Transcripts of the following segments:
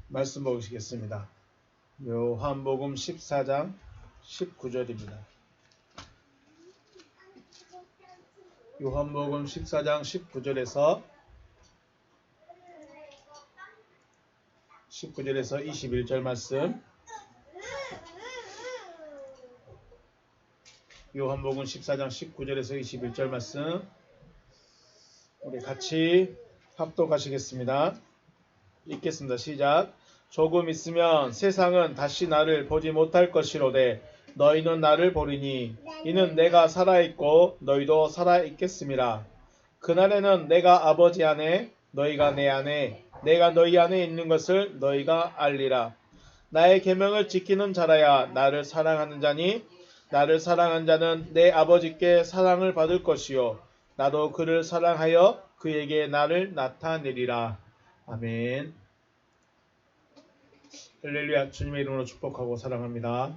말씀 보시겠습니다. 요한복음 14장 19절입니다. 요한복음 14장 19절에서 21절 말씀. 요한복음 14장 19절에서 21절 말씀 우리 같이 합독하시겠습니다. 읽겠습니다. 시작. 조금 있으면 세상은 다시 나를 보지 못할 것이로되 너희는 나를 보리니 이는 내가 살아있고 너희도 살아있겠음이라. 그날에는 내가 아버지 안에 너희가 내 안에 내가 너희 안에 있는 것을 너희가 알리라. 나의 계명을 지키는 자라야 나를 사랑하는 자니 나를 사랑한 자는 내 아버지께 사랑을 받을 것이요 나도 그를 사랑하여 그에게 나를 나타내리라. 아멘. 할렐루야. 주님의 이름으로 축복하고 사랑합니다.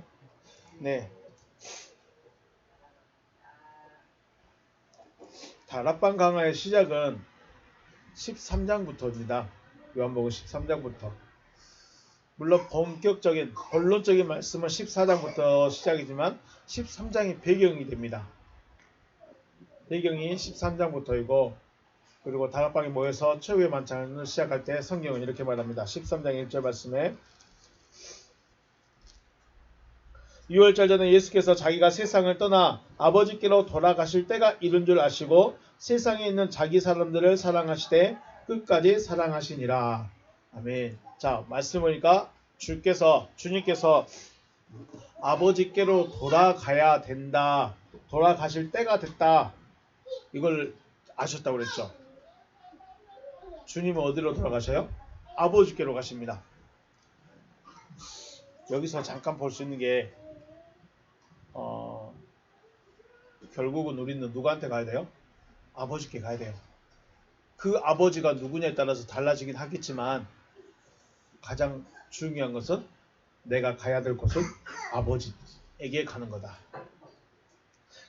네. 다락방 강화의 시작은 13장부터입니다. 요한복음 13장부터. 물론 본격적인 본론적인 말씀은 14장부터 시작이지만 13장이 배경이 됩니다. 배경이 13장부터이고 그리고 다락방에 모여서 최후의 만찬을 시작할 때 성경은 이렇게 말합니다. 13장 1절 말씀에 6월절 전에 예수께서 자기가 세상을 떠나 아버지께로 돌아가실 때가 이른 줄 아시고 세상에 있는 자기 사람들을 사랑하시되 끝까지 사랑하시니라. 아멘. 자, 말씀 보니까 주님께서 아버지께로 돌아가야 된다. 돌아가실 때가 됐다. 이걸 아셨다고 그랬죠. 주님은 어디로 돌아가셔요? 아버지께로 가십니다. 여기서 잠깐 볼 수 있는 게 결국은 우리는 누구한테 가야 돼요? 아버지께 가야 돼요. 그 아버지가 누구냐에 따라서 달라지긴 하겠지만 가장 중요한 것은 내가 가야 될 곳은 아버지에게 가는 거다.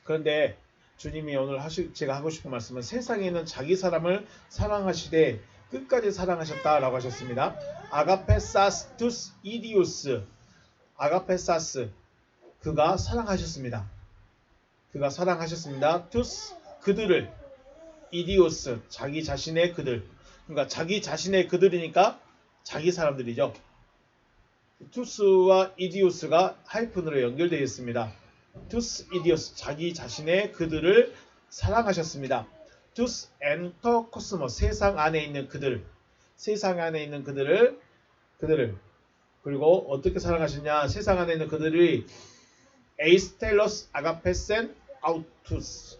그런데 주님이 오늘 제가 하고 싶은 말씀은 세상에 있는 자기 사람을 사랑하시되 끝까지 사랑하셨다라고 하셨습니다. 아가페사스 투스 이디오스. 아가페사스. 그가 사랑하셨습니다. 그가 사랑하셨습니다. 투스 그들을. 이디오스 자기 자신의 그들. 그러니까 자기 자신의 그들이니까 자기 사람들이죠. 투스와 이디오스가 하이픈으로 연결되어 있습니다. 투스 이디오스 자기 자신의 그들을 사랑하셨습니다. 투스 엔터 코스모스 세상 안에 있는 그들. 세상 안에 있는 그들을 그리고 어떻게 사랑하셨냐? 세상 안에 있는 그들이 에이스텔로스 아가페센 아우투스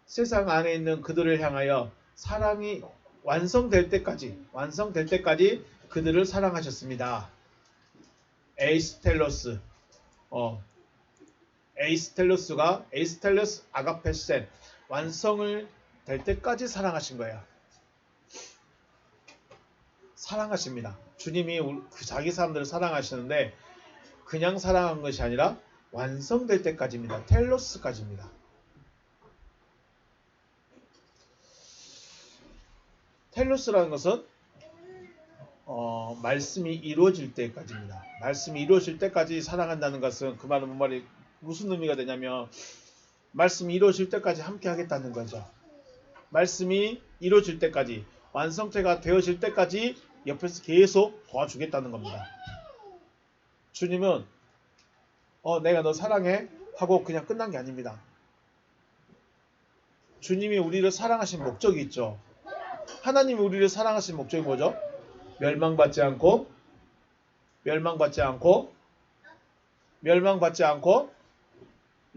세상 안에 있는 그들을 향하여 사랑이 완성될 때까지 그들을 사랑하셨습니다. 에이스텔로스 에이스텔로스 아가페센 완성을 될 때까지 사랑하신 거예요. 사랑하십니다. 주님이 자기 사람들을 사랑하시는데 그냥 사랑한 것이 아니라 완성될 때까지입니다. 텔로스까지입니다. 텔로스라는 것은 말씀이 이루어질 때까지입니다. 말씀이 이루어질 때까지 사랑한다는 것은 그 말은 무슨 의미가 되냐면 말씀이 이루어질 때까지 함께 하겠다는 거죠. 말씀이 이루어질 때까지 완성체가 되어질 때까지 옆에서 계속 도와주겠다는 겁니다. 주님은 내가 너 사랑해 하고 그냥 끝난 게 아닙니다. 주님이 우리를 사랑하신 목적이 있죠. 하나님이 우리를 사랑하신 목적이 뭐죠? 멸망받지 않고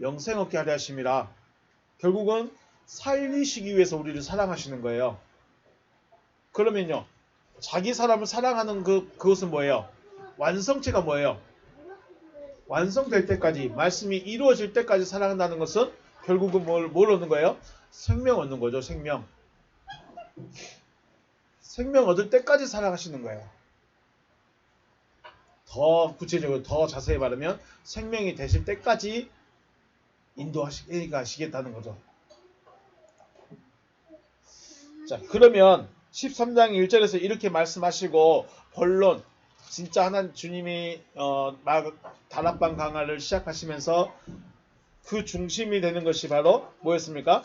영생 얻게 하려 하심이라. 결국은 살리시기 위해서 우리를 사랑하시는 거예요. 그러면요. 자기 사람을 사랑하는 그것은 뭐예요? 완성체가 뭐예요? 완성될 때까지 말씀이 이루어질 때까지 사랑한다는 것은 결국은 뭘 얻는 거예요? 생명 얻는 거죠. 생명 얻을 때까지 사랑하시는 거예요. 더 구체적으로 더 자세히 말하면 생명이 되실 때까지 인도하시겠다는 거죠. 자, 그러면 13장 1절에서 이렇게 말씀하시고 본론 진짜 하나님 주님이 다락방 강화를 시작하시면서 그 중심이 되는 것이 바로 뭐였습니까?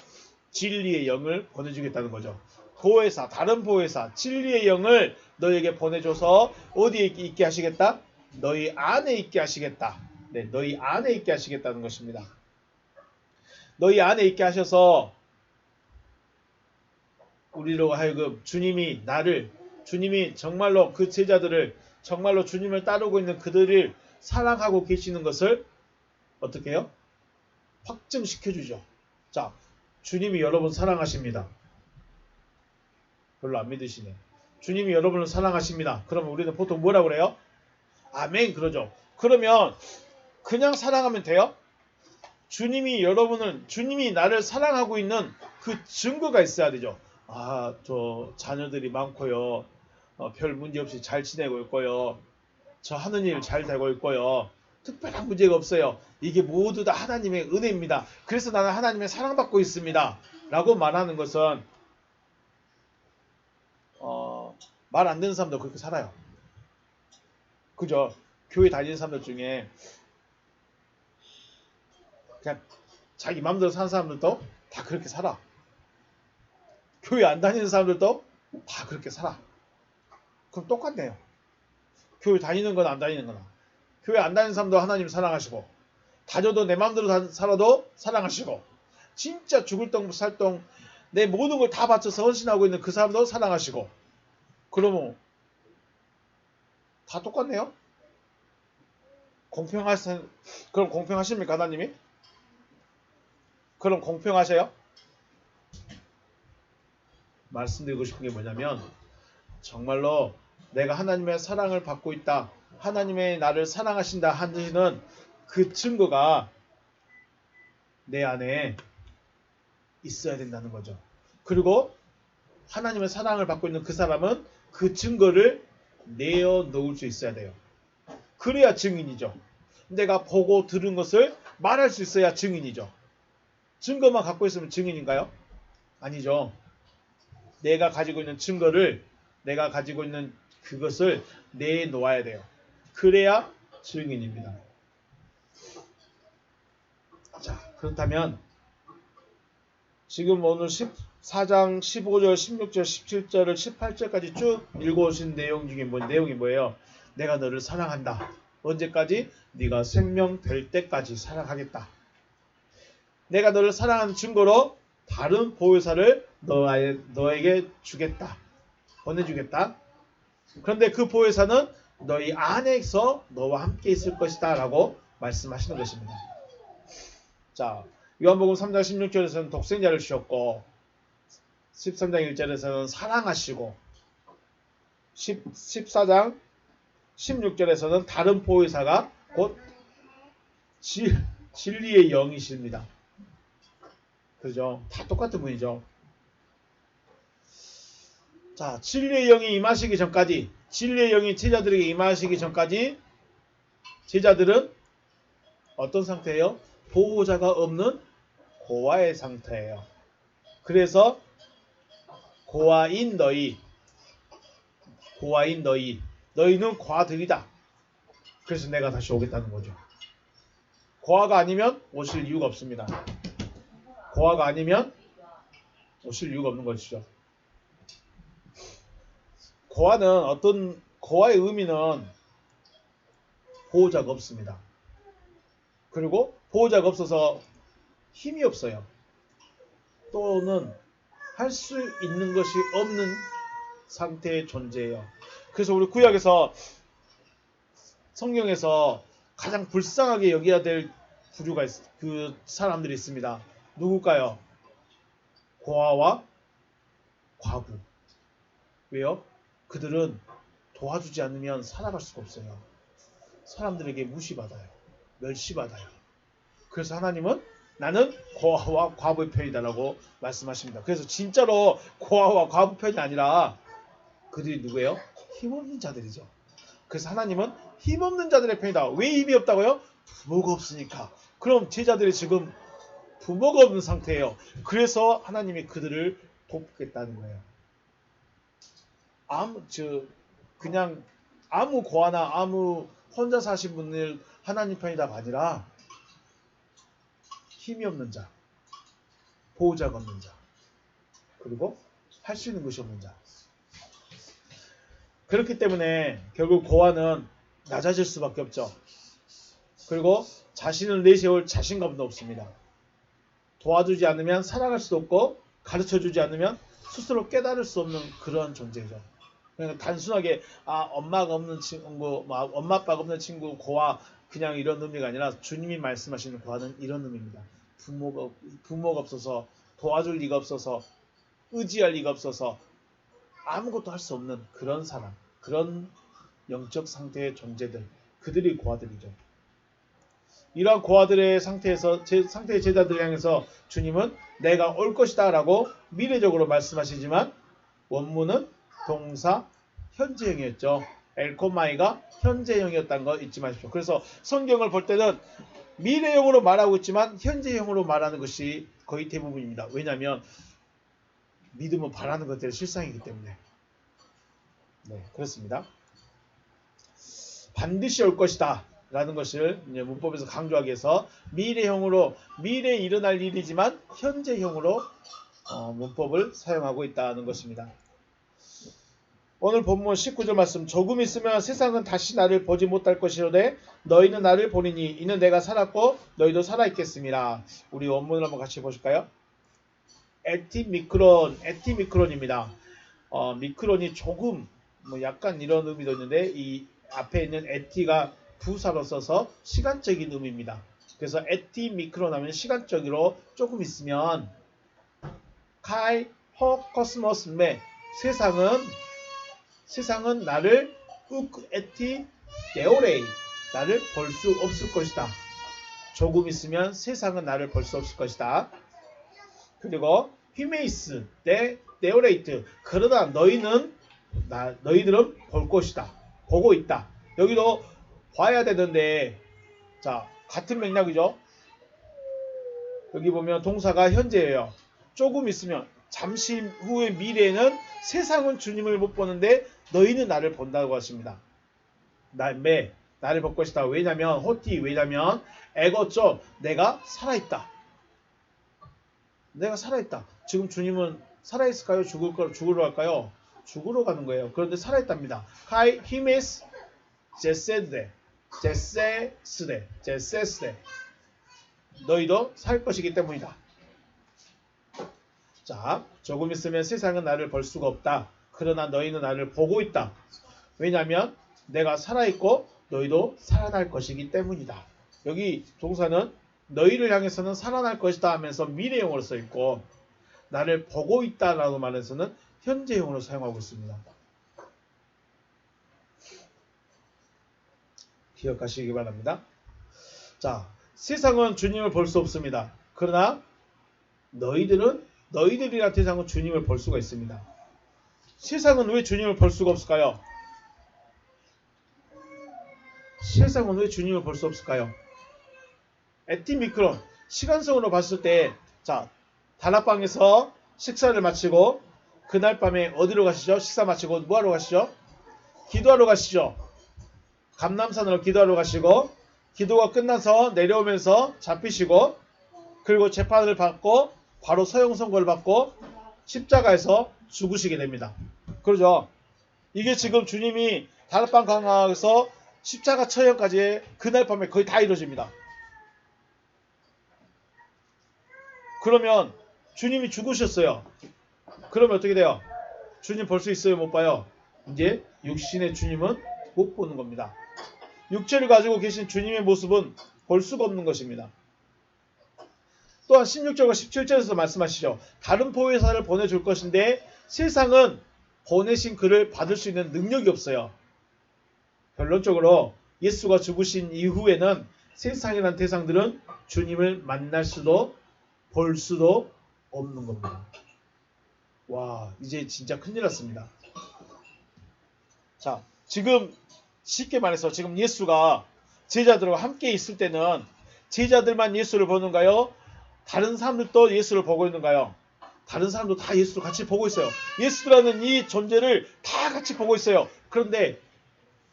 진리의 영을 보내주겠다는 거죠. 보혜사, 다른 보혜사, 진리의 영을 너에게 보내줘서 어디에 있게 하시겠다? 너희 안에 있게 하시겠다. 네, 너희 안에 있게 하시겠다는 것입니다. 너희 안에 있게 하셔서 우리로 하여금 주님이 정말로 그 제자들을 정말로 주님을 따르고 있는 그들을 사랑하고 계시는 것을 어떻게 해요? 확증시켜주죠. 자, 주님이 여러분 사랑하십니다. 별로 안 믿으시네. 주님이 여러분을 사랑하십니다. 그러면 우리는 보통 뭐라고 그래요? 아멘 그러죠. 그러면 그냥 사랑하면 돼요? 주님이 나를 사랑하고 있는 그 증거가 있어야 되죠. 아, 저 자녀들이 많고요. 별 문제 없이 잘 지내고 있고요. 저 하는 일 잘 되고 있고요. 특별한 문제가 없어요. 이게 모두 다 하나님의 은혜입니다. 그래서 나는 하나님의 사랑받고 있습니다. 라고 말하는 것은 말 안 되는 사람도 그렇게 살아요. 그죠? 교회 다니는 사람들 중에 그냥 자기 마음대로 사는 사람들도 다 그렇게 살아. 교회 안 다니는 사람들도 다 그렇게 살아. 그럼 똑같네요. 교회 다니는 건 안 다니는 거나. 교회 안 다니는 사람도 하나님 사랑하시고, 다녀도 내 마음대로 살아도 사랑하시고, 진짜 죽을 똥 살똥 내 모든 걸 다 바쳐서 헌신하고 있는 그 사람도 사랑하시고, 그러면 다 똑같네요? 그럼 공평하십니까, 하나님이? 그럼 공평하세요? 말씀드리고 싶은 게 뭐냐면, 정말로 내가 하나님의 사랑을 받고 있다, 하나님의 나를 사랑하신다 하시는 그 증거가 내 안에 있어야 된다는 거죠. 그리고 하나님의 사랑을 받고 있는 그 사람은 그 증거를 내어놓을 수 있어야 돼요. 그래야 증인이죠. 내가 보고 들은 것을 말할 수 있어야 증인이죠. 증거만 갖고 있으면 증인인가요? 아니죠. 내가 가지고 있는 증거를, 내가 가지고 있는 그것을 내놓아야 돼요. 그래야 증인입니다. 자, 그렇다면 지금 오늘 14장 15절, 16절, 17절을 18절까지 쭉 읽어오신 내용 중에 내용이 뭐예요? 내가 너를 사랑한다. 언제까지? 네가 생명 될 때까지 사랑하겠다. 내가 너를 사랑하는 증거로 다른 보혜사를 너에게 주겠다. 보내주겠다. 그런데 그 보혜사는 너희 안에서 너와 함께 있을 것이다 라고 말씀하시는 것입니다. 자, 요한복음 3장 16절에서는 독생자를 주셨고 13장 1절에서는 사랑하시고 14장 16절에서는 다른 보혜사가 곧 진리의 영이십니다. 그죠? 다 똑같은 분이죠. 자, 진리의 영이 임하시기 전까지, 진리의 영이 제자들에게 임하시기 전까지 제자들은 어떤 상태예요? 보호자가 없는 고아의 상태예요. 그래서 고아인 너희는 고아들이다. 그래서 내가 다시 오겠다는 거죠. 고아가 아니면 오실 이유가 없습니다. 고아가 아니면 오실 이유가 없는 것이죠. 고아의 의미는 보호자가 없습니다. 그리고 보호자가 없어서 힘이 없어요. 또는 할 수 있는 것이 없는 상태의 존재예요. 그래서 우리 구약에서 성경에서 가장 불쌍하게 여겨야 될 부류가 그 사람들이 있습니다. 누굴까요? 고아와 과부. 왜요? 그들은 도와주지 않으면 살아갈 수가 없어요. 사람들에게 무시받아요. 멸시받아요. 그래서 하나님은 나는 고아와 과부의 편이다라고 말씀하십니다. 그래서 진짜로 고아와 과부 편이 아니라 그들이 누구예요? 힘없는 자들이죠. 그래서 하나님은 힘없는 자들의 편이다. 왜 힘이 없다고요? 부모가 없으니까. 그럼 제자들이 지금 부모가 없는 상태예요. 그래서 하나님이 그들을 돕겠다는 거예요. 그냥 아무 고아나 아무 혼자 사신 분들 하나님 편이다가 아니라 힘이 없는 자, 보호자가 없는 자, 그리고 할 수 있는 것이 없는 자. 그렇기 때문에 결국 고아는 낮아질 수밖에 없죠. 그리고 자신을 내세울 자신감도 없습니다. 도와주지 않으면 살아갈 수도 없고 가르쳐주지 않으면 스스로 깨달을 수 없는 그런 존재죠. 그러니까 단순하게 엄마가 없는 친구, 엄마 아빠가 없는 친구 고아 그냥 이런 의미가 아니라 주님이 말씀하시는 고아는 이런 의미입니다. 부모가 없어서 도와줄 리가 없어서 의지할 리가 없어서 아무것도 할 수 없는 그런 사람, 그런 영적 상태의 존재들, 그들이 고아들이죠. 이러한 고아들의 상태에서 상태의 제자들을 향해서 주님은 내가 올 것이다 라고 미래적으로 말씀하시지만 원문은 동사 현재형이었죠. 엘코마이가 현재형이었다는 거 잊지 마십시오. 그래서 성경을 볼 때는 미래형으로 말하고 있지만 현재형으로 말하는 것이 거의 대부분입니다. 왜냐하면 믿음은 바라는 것들의 실상이기 때문에. 네, 그렇습니다. 반드시 올 것이다 라는 것을 문법에서 강조하기 위해서 미래형으로 미래에 일어날 일이지만 현재형으로 문법을 사용하고 있다는 것입니다. 오늘 본문 19절 말씀 조금 있으면 세상은 다시 나를 보지 못할 것이로되 너희는 나를 보리니 이는 내가 살았고 너희도 살아있겠습니다. 우리 원문을 한번 같이 보실까요? 에티미크론입니다. 미크론이 조금 약간 이런 의미도 있는데 이 앞에 있는 에티가 부사로 써서 시간적인 의미입니다. 그래서 에티미크론 하면 시간적으로 조금 있으면 카이 호코스모스메 세상은 나를 에티 데오레이 나를 볼 수 없을 것이다. 조금 있으면 세상은 나를 볼 수 없을 것이다. 그리고 히메이스 데오레이트 그러나 너희들은 볼 것이다. 보고 있다. 여기도 봐야 되는데 자 같은 맥락이죠. 여기 보면 동사가 현재예요. 조금 있으면 잠시 후의 미래에는 세상은 주님을 못 보는데 너희는 나를 본다고 하십니다. 나를 볼 것이다. 왜냐면 에고죠. 내가 살아있다. 내가 살아있다. 지금 주님은 살아있을까요? 죽으러 갈까요? 죽으러 가는 거예요. 그런데 살아있답니다. 카이 히메스 제세스데 너희도 살 것이기 때문이다. 자, 조금 있으면 세상은 나를 볼 수가 없다. 그러나 너희는 나를 보고 있다. 왜냐하면 내가 살아있고 너희도 살아날 것이기 때문이다. 여기 동사는 너희를 향해서는 살아날 것이다 하면서 미래형으로 써있고 나를 보고 있다라고 말해서는 현재형으로 사용하고 있습니다. 기억하시기 바랍니다. 자, 세상은 주님을 볼 수 없습니다. 그러나 너희들이란 세상은 주님을 볼 수가 있습니다. 세상은 왜 주님을 볼 수가 없을까요? 세상은 왜 주님을 볼 수 없을까요? 에티미크론 시간성으로 봤을 때 자, 다락방에서 식사를 마치고 그날 밤에 어디로 가시죠? 식사 마치고 뭐하러 가시죠? 기도하러 가시죠. 감람산으로 기도하러 가시고 기도가 끝나서 내려오면서 잡히시고 그리고 재판을 받고 바로 서형 선고를 받고 십자가에서 죽으시게 됩니다. 그러죠? 이게 지금 주님이 다락방 강화에서 십자가 처형까지 그날 밤에 거의 다 이루어집니다. 그러면 주님이 죽으셨어요. 그러면 어떻게 돼요? 주님 볼 수 있어요? 못 봐요? 이제 육신의 주님은 못 보는 겁니다. 육체를 가지고 계신 주님의 모습은 볼 수가 없는 것입니다. 또한 16절과 17절에서 말씀하시죠. 다른 보혜사를 보내줄 것인데 세상은 보내신 그를 받을 수 있는 능력이 없어요. 결론적으로 예수가 죽으신 이후에는 세상이라는 대상들은 주님을 만날 수도 볼 수도 없는 겁니다. 와, 이제 진짜 큰일 났습니다. 자, 지금 쉽게 말해서 지금 예수가 제자들과 함께 있을 때는 제자들만 예수를 보는가요? 다른 사람들도 예수를 보고 있는가요? 다른 사람도 다 예수를 같이 보고 있어요. 예수라는 이 존재를 다 같이 보고 있어요. 그런데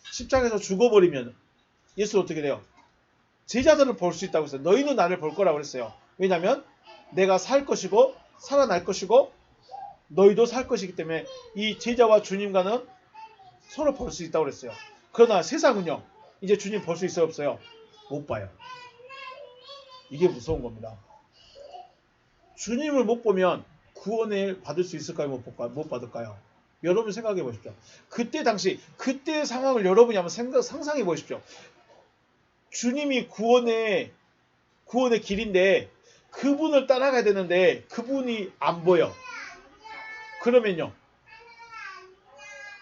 십자가에서 죽어버리면 예수는 어떻게 돼요? 제자들을 볼 수 있다고 했어요. 너희는 나를 볼 거라고 그랬어요. 왜냐하면 내가 살 것이고 살아날 것이고 너희도 살 것이기 때문에 이 제자와 주님과는 서로 볼 수 있다고 그랬어요. 그러나 세상은요. 이제 주님 볼 수 있어요? 없어요? 못 봐요. 이게 무서운 겁니다. 주님을 못 보면 구원을 받을 수 있을까요? 못 받을까요? 여러분 생각해 보십시오. 그때 당시 그때의 상황을 여러분이 한번 상상해 보십시오. 주님이 구원의 길인데 그분을 따라가야 되는데 그분이 안 보여. 그러면요.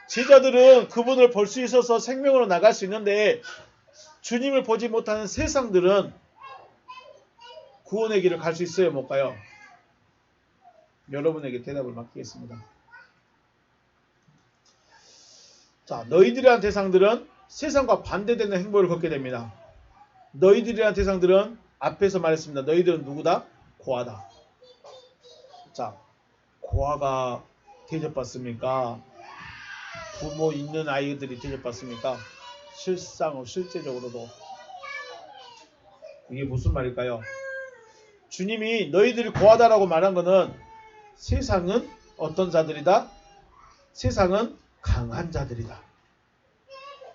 제자들은 그분을 볼 수 있어서 생명으로 나갈 수 있는데 주님을 보지 못하는 세상들은 구원의 길을 갈 수 있어요? 못 가요? 여러분에게 대답을 맡기겠습니다. 자, 너희들이란 대상들은 세상과 반대되는 행보를 걷게 됩니다. 너희들이란 대상들은 앞에서 말했습니다. 너희들은 누구다? 고아다. 자, 고아가 대접받습니까? 부모 있는 아이들이 대접받습니까? 실제적으로도. 이게 무슨 말일까요? 주님이 너희들이 고아다라고 말한 것은 세상은 어떤 자들이다? 세상은 강한 자들이다.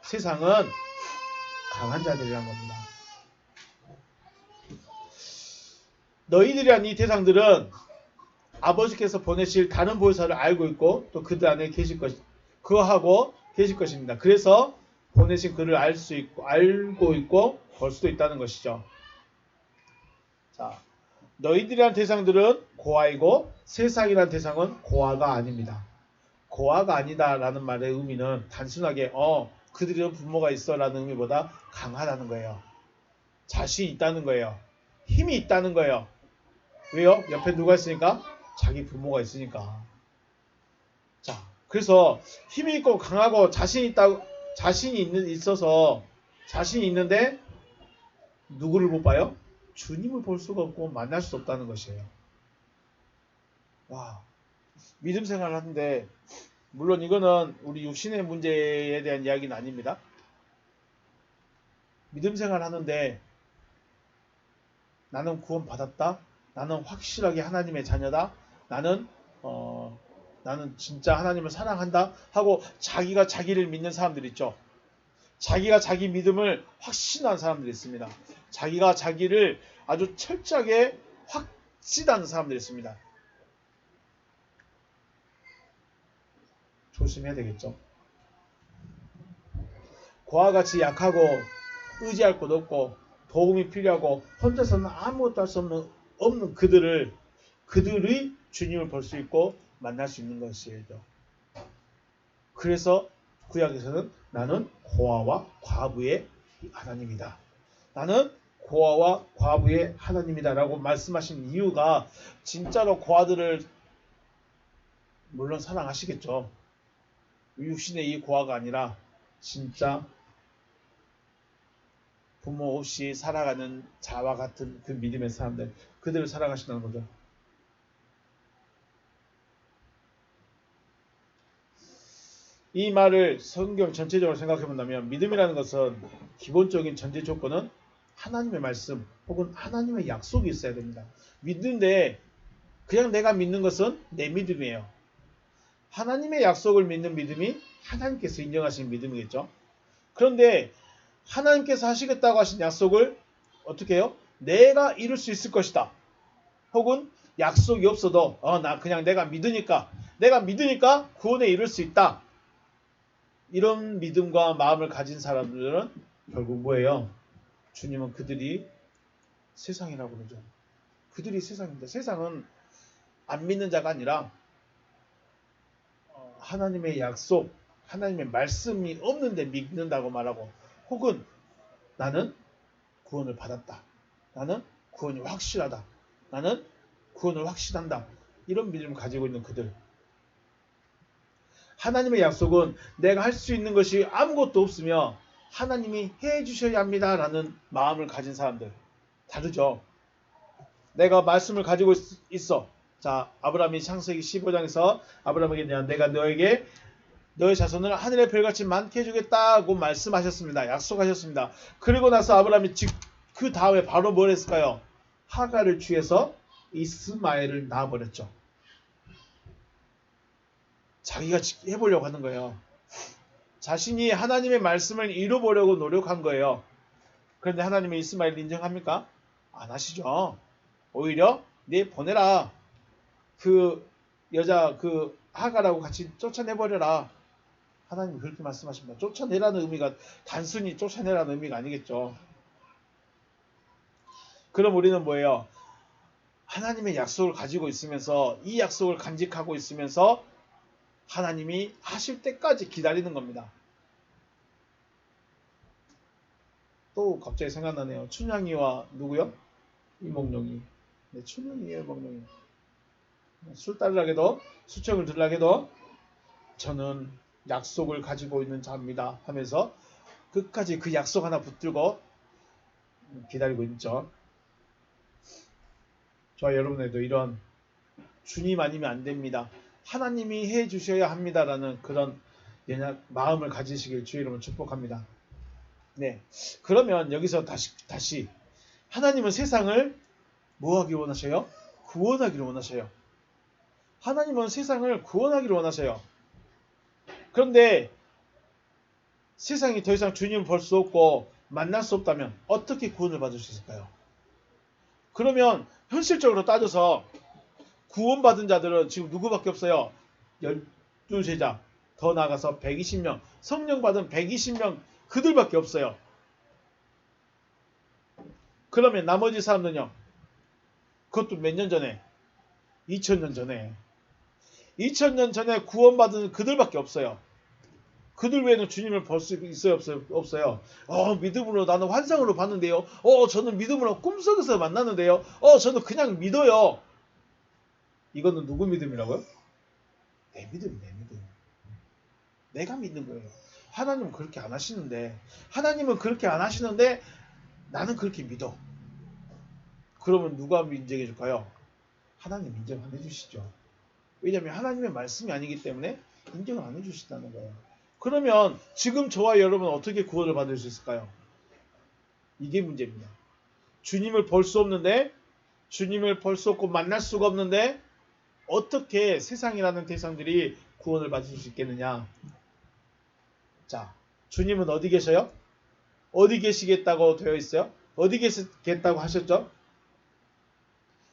세상은 강한 자들이란 겁니다. 너희들이란 이 대상들은 아버지께서 보내실 다른 보혜사를 알고 있고 또 그들 안에 계실 그거하고 계실 것입니다. 그래서 보내신 그를 알고 있고 볼 수도 있다는 것이죠. 자, 너희들이란 대상들은 고아이고 세상이란 대상은 고아가 아닙니다. 고아가 아니다라는 말의 의미는 단순하게 그들은 부모가 있어라는 의미보다 강하다는 거예요. 자신이 있다는 거예요. 힘이 있다는 거예요. 왜요? 옆에 누가 있으니까? 자기 부모가 있으니까. 자, 그래서 힘이 있고 강하고 자신이 있는데 누구를 못 봐요? 주님을 볼 수가 없고 만날 수 없다는 것이에요. 와, 믿음 생활을 하는데 물론 이거는 우리 육신의 문제에 대한 이야기는 아닙니다. 믿음 생활을 하는데 나는 구원 받았다. 나는 확실하게 하나님의 자녀다. 나는 진짜 하나님을 사랑한다 하고 자기가 자기를 믿는 사람들 있죠. 자기가 자기 믿음을 확신한 사람들이 있습니다. 자기가 자기를 아주 철저하게 확신하는 사람들이 있습니다. 조심해야 되겠죠. 고아와 같이 약하고 의지할 곳 없고 도움이 필요하고 혼자서는 아무것도 할 수 없는 그들이 주님을 볼 수 있고 만날 수 있는 것이죠. 그래서 구약에서는 나는 고아와 과부의 하나님이다. 나는 고아와 과부의 하나님이다 라고 말씀하신 이유가 진짜로 고아들을 물론 사랑하시겠죠. 육신의 이 고아가 아니라 진짜 부모 없이 살아가는 자와 같은 그 믿음의 사람들, 그들을 사랑하신다는 거죠. 이 말을 성경 전체적으로 생각해 본다면 믿음이라는 것은 기본적인 전제 조건은 하나님의 말씀 혹은 하나님의 약속이 있어야 됩니다. 믿는데 그냥 내가 믿는 것은 내 믿음이에요. 하나님의 약속을 믿는 믿음이 하나님께서 인정하신 믿음이겠죠. 그런데 하나님께서 하시겠다고 하신 약속을 어떻게 해요? 내가 이룰 수 있을 것이다. 혹은 약속이 없어도 내가 믿으니까 구원에 이룰 수 있다. 이런 믿음과 마음을 가진 사람들은 결국 뭐예요? 주님은 그들이 세상이라고 그러죠. 그들이 세상입니다. 세상은 안 믿는 자가 아니라 하나님의 약속, 하나님의 말씀이 없는데 믿는다고 말하고 혹은 나는 구원을 받았다. 나는 구원이 확실하다. 나는 구원을 확신한다. 이런 믿음을 가지고 있는 그들. 하나님의 약속은 내가 할 수 있는 것이 아무것도 없으며 하나님이 해주셔야 합니다. 라는 마음을 가진 사람들. 다르죠. 내가 말씀을 가지고 있어. 자, 아브라함이 창세기 15장에서 아브라함에게 내가 너에게 너의 자손을 하늘의 별같이 많게 해주겠다고 말씀하셨습니다. 약속하셨습니다. 그리고 나서 아브라함이 그 다음에 바로 뭘 했을까요? 하가를 취해서 이스마엘을 낳아버렸죠. 자기가 해보려고 하는 거예요. 자신이 하나님의 말씀을 이루보려고 노력한 거예요. 그런데 하나님의 이스마엘을 인정합니까? 안 하시죠. 오히려 네 보내라. 그 여자 그 하가라고 같이 쫓아내버려라. 하나님이 그렇게 말씀하십니다. 쫓아내라는 의미가 단순히 쫓아내라는 의미가 아니겠죠. 그럼 우리는 뭐예요? 하나님의 약속을 가지고 있으면서 이 약속을 간직하고 있으면서 하나님이 하실 때까지 기다리는 겁니다. 또 갑자기 생각나네요. 춘향이와 누구요? 이몽룡이. 네, 춘향이에요, 이몽룡이. 술 따르라게도 수청을 들라게도 저는 약속을 가지고 있는 자입니다 하면서 끝까지 그 약속 하나 붙들고 기다리고 있죠. 저와 여러분에도 이런 주님 아니면 안 됩니다. 하나님이 해 주셔야 합니다라는 그런 마음을 가지시길 주의 이름으로 축복합니다. 네. 그러면 여기서 다시 하나님은 세상을 뭐 하기를 원하셔요? 구원하기를 원하셔요. 하나님은 세상을 구원하기를 원하셔요. 그런데 세상이 더 이상 주님을 볼 수 없고 만날 수 없다면 어떻게 구원을 받을 수 있을까요? 그러면 현실적으로 따져서 구원받은 자들은 지금 누구밖에 없어요? 12제자, 더 나아가서 120명, 성령 받은 120명 그들밖에 없어요. 그러면 나머지 사람들은요? 그것도 몇 년 전에? 2000년 전에. 2000년 전에 구원받은 그들밖에 없어요. 그들 외에는 주님을 볼 수 있어요? 없어요? 믿음으로 나는 환상으로 봤는데요. 저는 믿음으로 꿈속에서 만났는데요. 저는 그냥 믿어요. 이거는 누구 믿음이라고요? 내 믿음. 내가 믿는 거예요. 하나님은 그렇게 안 하시는데 나는 그렇게 믿어. 그러면 누가 인정해 줄까요? 하나님 인정 안 해주시죠. 왜냐하면 하나님의 말씀이 아니기 때문에 인정을 안 해주신다는 거예요. 그러면 지금 저와 여러분은 어떻게 구원을 받을 수 있을까요? 이게 문제입니다. 주님을 볼 수 없는데, 주님을 볼 수 없고 만날 수가 없는데 어떻게 세상이라는 대상들이 구원을 받을 수 있겠느냐. 자, 주님은 어디 계셔요? 어디 계시겠다고 되어 있어요? 어디 계시겠다고 하셨죠?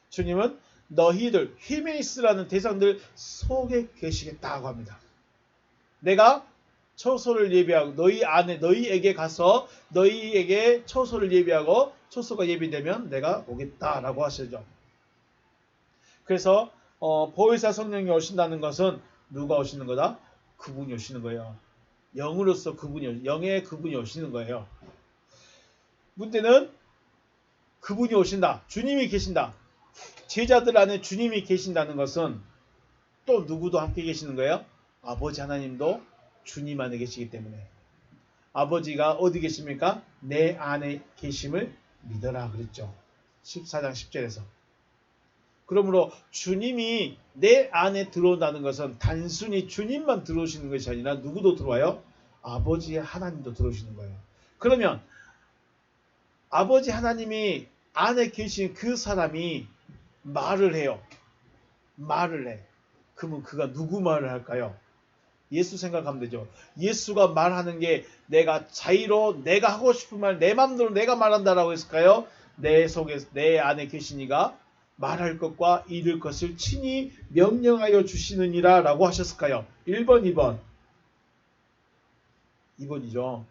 주님은 너희들, 히메이스라는 대상들 속에 계시겠다고 합니다. 내가 처소를 예비하고 너희에게 가서 너희에게 처소를 예비하고 처소가 예비되면 내가 오겠다라고 하시죠. 그래서 보혜사 성령이 오신다는 것은 누가 오시는 거다? 그분이 오시는 거예요. 영으로서 영의 그분이 오시는 거예요. 문제는 그분이 오신다. 주님이 계신다. 제자들 안에 주님이 계신다는 것은 또 누구도 함께 계시는 거예요? 아버지 하나님도 주님 안에 계시기 때문에. 아버지가 어디 계십니까? 내 안에 계심을 믿어라 그랬죠. 14장 10절에서. 그러므로 주님이 내 안에 들어온다는 것은 단순히 주님만 들어오시는 것이 아니라 누구도 들어와요? 아버지 하나님도 들어오시는 거예요. 그러면 아버지 하나님이 안에 계신 그 사람이 말을 해요. 말을 해. 그러면 그가 누구 말을 할까요? 예수 생각하면 되죠. 예수가 말하는 게 내가 자유로 내가 하고 싶은 말 내 마음대로 내가 말한다라고 했을까요? 내 속에 내 안에 계신 이가 말할 것과 이룰 것을 친히 명령하여 주시느니라 라고 하셨을까요? 1번, 2번. 2번이죠.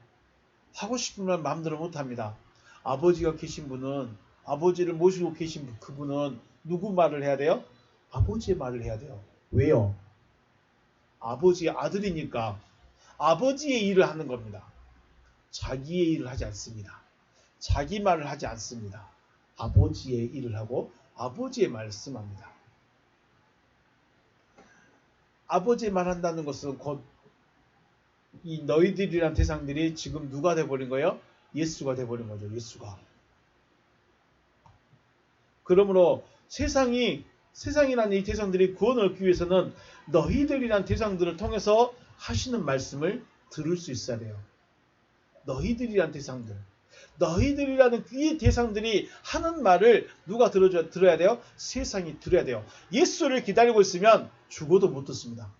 하고 싶은 말 마음대로 못합니다. 아버지가 계신 분은 아버지를 모시고 계신 그분은 누구 말을 해야 돼요? 아버지의 말을 해야 돼요. 왜요? 아버지의 아들이니까 아버지의 일을 하는 겁니다. 자기의 일을 하지 않습니다. 자기 말을 하지 않습니다. 아버지의 일을 하고 아버지의 말씀합니다. 아버지의 말한다는 것은 곧 이 너희들이란 대상들이 지금 누가 돼버린 거예요? 예수가 돼버린 거죠. 예수가. 그러므로 세상이라는 이 대상들이 구원을 얻기 위해서는 너희들이란 대상들을 통해서 하시는 말씀을 들을 수 있어야 돼요. 너희들이란 대상들. 너희들이라는 이 대상들이 하는 말을 누가 들어야 돼요? 세상이 들어야 돼요. 예수를 기다리고 있으면 죽어도 못 듣습니다.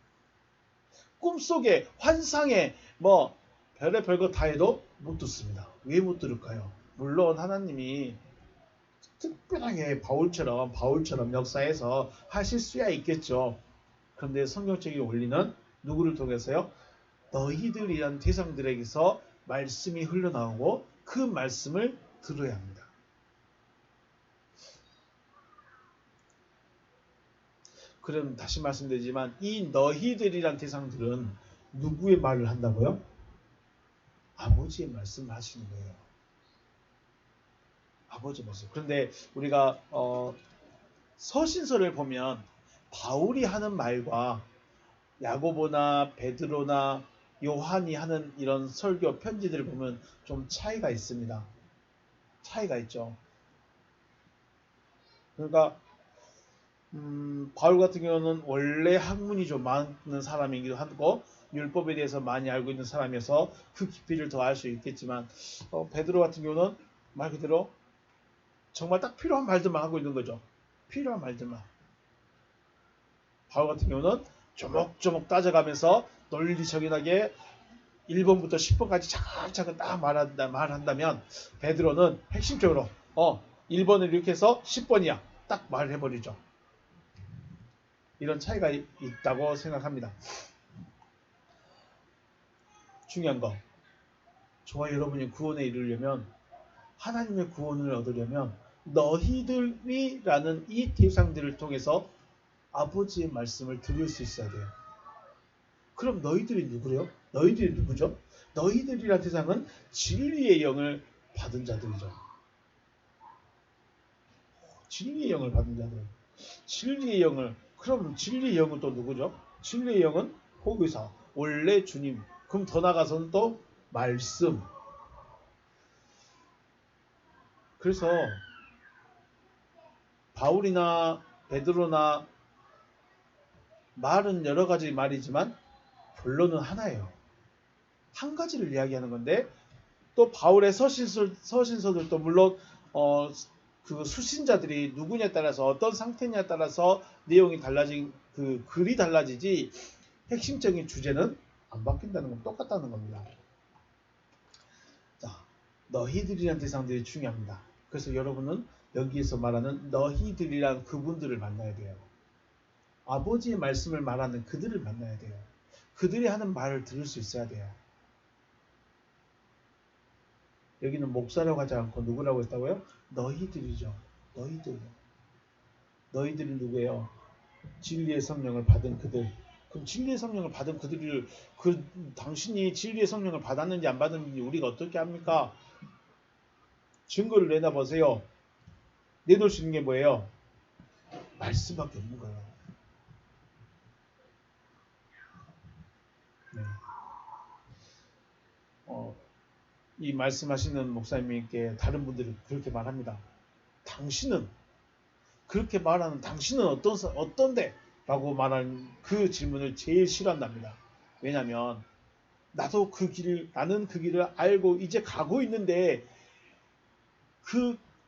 꿈속에 환상에 별의 거 다 해도 못 듣습니다. 왜 못 들을까요? 물론 하나님이 특별하게 바울처럼 역사에서 하실 수야 있겠죠. 그런데 성경적인 원리는 누구를 통해서요? 너희들이란 대상들에게서 말씀이 흘러나오고 그 말씀을 들어야 합니다. 그럼 다시 말씀드리지만 이 너희들이란 대상들은 누구의 말을 한다고요? 아버지의 말씀을 하시는 거예요. 아버지 말씀. 그런데 우리가 서신서를 보면 바울이 하는 말과 야고보나 베드로나 요한이 하는 이런 설교 편지들을 보면 좀 차이가 있습니다. 차이가 있죠. 그러니까 바울 같은 경우는 원래 학문이 좀 많은 사람이기도 하고 율법에 대해서 많이 알고 있는 사람이어서 그 깊이를 더 알 수 있겠지만 베드로 같은 경우는 말 그대로 정말 딱 필요한 말들만 하고 있는 거죠. 필요한 말들만. 바울 같은 경우는 조목조목 따져가면서 논리적인하게 1번부터 10번까지 차근차근 딱 말한다면 베드로는 핵심적으로 1번을 이렇게 해서 10번이야. 딱 말을 해버리죠. 이런 차이가 있다고 생각합니다. 중요한 거. 저와 여러분이 구원에 이르려면 하나님의 구원을 얻으려면 너희들이라는 이 대상들을 통해서 아버지의 말씀을 들을 수 있어야 돼요. 그럼 너희들이 누구래요? 너희들이 누구죠? 너희들이라는 대상은 진리의 영을 받은 자들이죠. 진리의 영을 받은 자들. 진리의 영을 그럼 진리의 영은 또 누구죠? 진리의 영은 보혜사, 원래 주님. 그럼 더 나가서는 또 말씀. 그래서 바울이나 베드로나 말은 여러 가지 말이지만 본론은 하나예요. 한 가지를 이야기하는 건데 또 바울의 서신서들도 물론 그 수신자들이 누구냐에 따라서 어떤 상태냐에 따라서 내용이 달라진 그 글이 달라지지 핵심적인 주제는 안 바뀐다는 건 똑같다는 겁니다. 자, 너희들이란 대상들이 중요합니다. 그래서 여러분은 여기에서 말하는 너희들이란 그분들을 만나야 돼요. 아버지의 말씀을 말하는 그들을 만나야 돼요. 그들이 하는 말을 들을 수 있어야 돼요. 여기는 목사라고 하지 않고 누구라고 했다고요? 너희들이죠. 너희들이 누구예요? 진리의 성령을 받은 그들. 그럼 진리의 성령을 받은 그들을 당신이 진리의 성령을 받았는지 안 받았는지 우리가 어떻게 합니까? 증거를 내놔보세요. 내놓을 수 있는 게 뭐예요? 말씀밖에 없는 거예요. 네. 이 말씀하시는 목사님께 다른 분들이 그렇게 말합니다. 당신은 그렇게 말하는 당신은 어떤데? 라고 말하는 그 질문을 제일 싫어한답니다. 왜냐하면 나는 그 길을 알고 이제 가고 있는데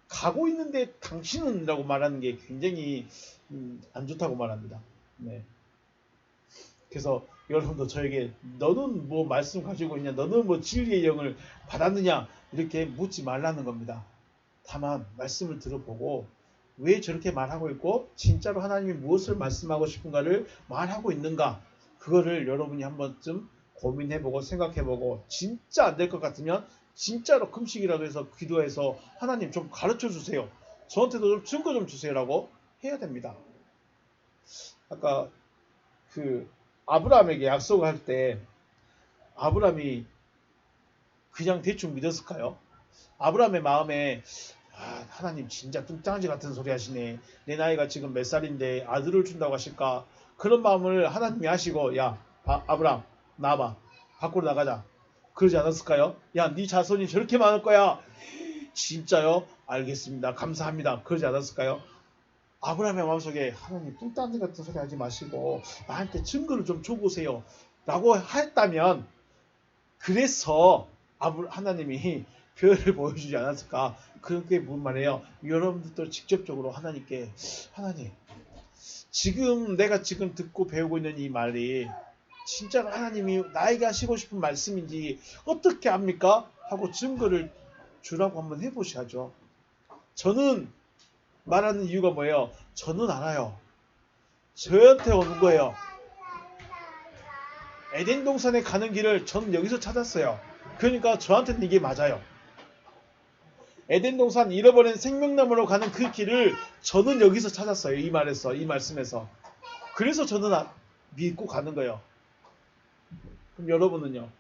가고 있는데 당신은 라고 말하는 게 굉장히 안 좋다고 말합니다. 네. 그래서 여러분도 저에게 너는 뭐 말씀 가지고 있냐, 너는 뭐 진리의 영을 받았느냐 이렇게 묻지 말라는 겁니다. 다만 말씀을 들어보고 왜 저렇게 말하고 있고 진짜로 하나님이 무엇을 말씀하고 싶은가를 말하고 있는가, 그거를 여러분이 한 번쯤 고민해보고 생각해보고 진짜 안 될 것 같으면 진짜로 금식이라도 해서 기도해서 하나님 좀 가르쳐 주세요, 저한테도 좀 증거 좀 주세요라고 해야 됩니다. 아까 아브라함에게 약속을 할 때 아브라함이 그냥 대충 믿었을까요? 아브라함의 마음에 하나님 진짜 뚱짱지 같은 소리 하시네. 내 나이가 지금 몇 살인데 아들을 준다고 하실까? 그런 마음을 하나님이 하시고 아브라함 나와봐. 밖으로 나가자. 그러지 않았을까요? 네 자손이 저렇게 많을 거야. 진짜요? 알겠습니다. 감사합니다. 그러지 않았을까요? 아브라함의 마음속에 하나님 뚱딴지 같은 소리 하지 마시고 나한테 증거를 좀 줘보세요. 라고 했다면 그래서 하나님이 별을 보여주지 않았을까? 그게 무슨 말이에요? 여러분들도 직접적으로 하나님께 하나님 지금 내가 지금 듣고 배우고 있는 이 말이 진짜로 하나님이 나에게 하시고 싶은 말씀인지 어떻게 압니까? 하고 증거를 주라고 한번 해보셔야죠. 저는 말하는 이유가 뭐예요? 저는 알아요. 저한테 오는 거예요. 에덴 동산에 가는 길을 저는 여기서 찾았어요. 그러니까 저한테는 이게 맞아요. 에덴 동산 잃어버린 생명나무로 가는 그 길을 저는 여기서 찾았어요. 이 말씀에서. 그래서 저는 믿고 가는 거예요. 그럼 여러분은요?